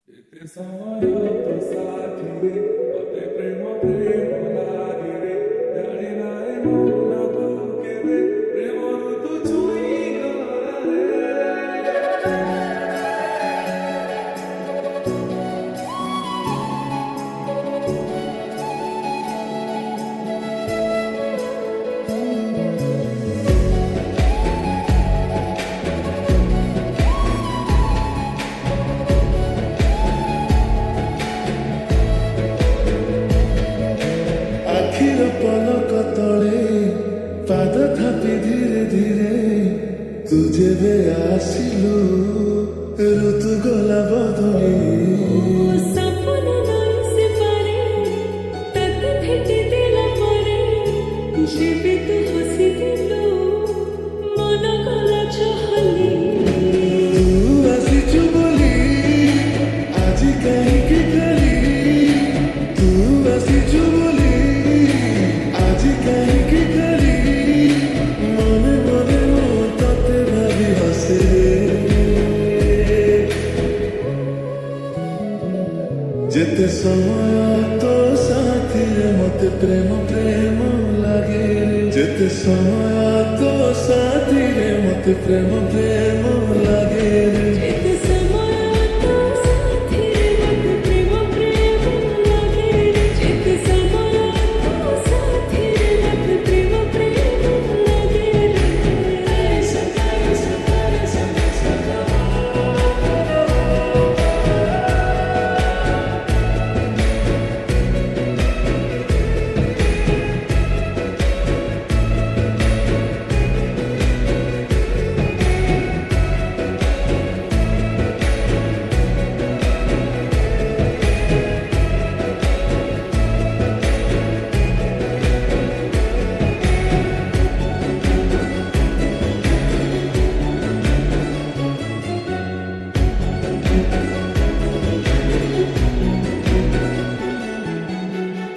Este ସମୟ ସାଥିରେ ମତେ ପ୍ରେମ ପ୍ରେମ ଲାଗିରେ ଜାଣି ନାଇଁ ମନକୁ କେବେ ପ୍ରେମରୁ ତୁ ଛୁଇଁ ଗଲାରେ। आखिर पलक तले पाद थापी धीरे धीरे तुझे बे आसिलु ऋतु गला बदली सपन नहीं से पारे तक भेटी दिला परे जीवित हसी दिलु मन गला चहली तू आसिचु बोली आजी काहींकि खाली तू आसिचु बोली आजी काहींकि खाली मने मने मो तते भाबी हसे जेते समय तो साथीरे मते प्रेम प्रेम लागे जेते समय तो साथीरे मते प्रेम प्रेम लागे जेते समय तो साथीरे मते प्रेम प्रेम लागे जेते समय तो साथीरे मते प्रेम प्रेम लागे सकारे सकारे सकारे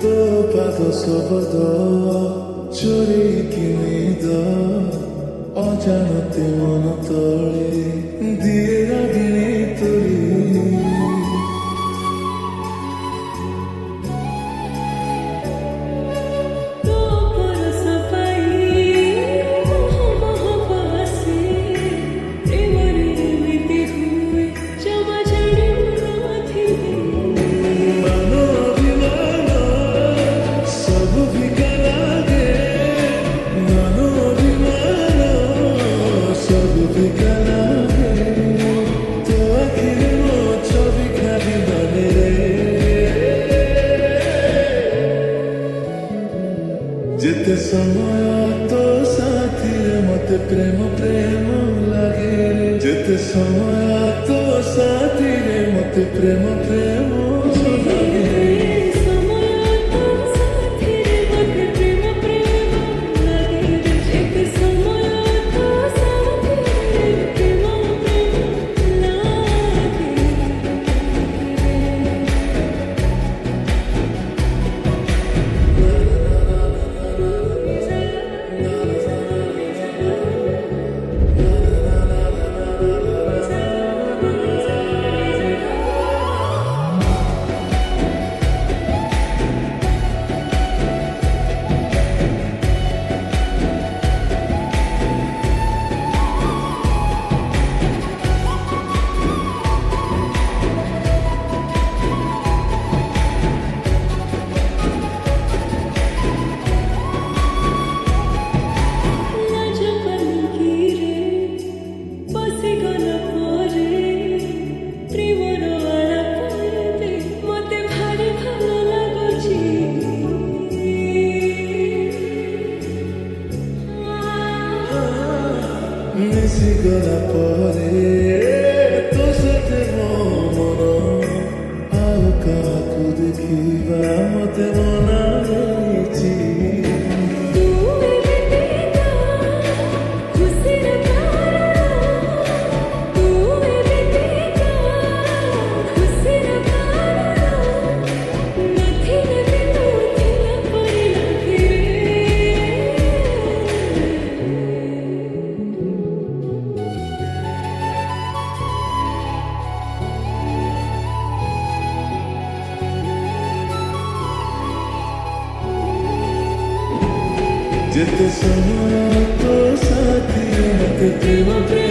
तो पाद शब्द चोरी किनिद अजानते मन तले दिए रागिणी तोरी तो परस पाई मोह मोह पासे प्रेमरे एमिति हुए जमा जानी नथिबे मान अभिमान सब फिका लागे मान अभिमान सब फिका लागे तो आखिर मो छवि खाली बने रे जेते समय तो साथीरे मते प्रेम प्रेम लागे जेते समय तो साथीरे मते प्रेम प्रेम लागे समय तो साथीरे मते प्रेम प्रेम लागे जेते समय तो साथीरे प्रेम प्रेम लागे ଯେତେ ସମୟ ତୋ ସାଥିରେ ମତେ ପ୍ରେମ ପ୍ରେମ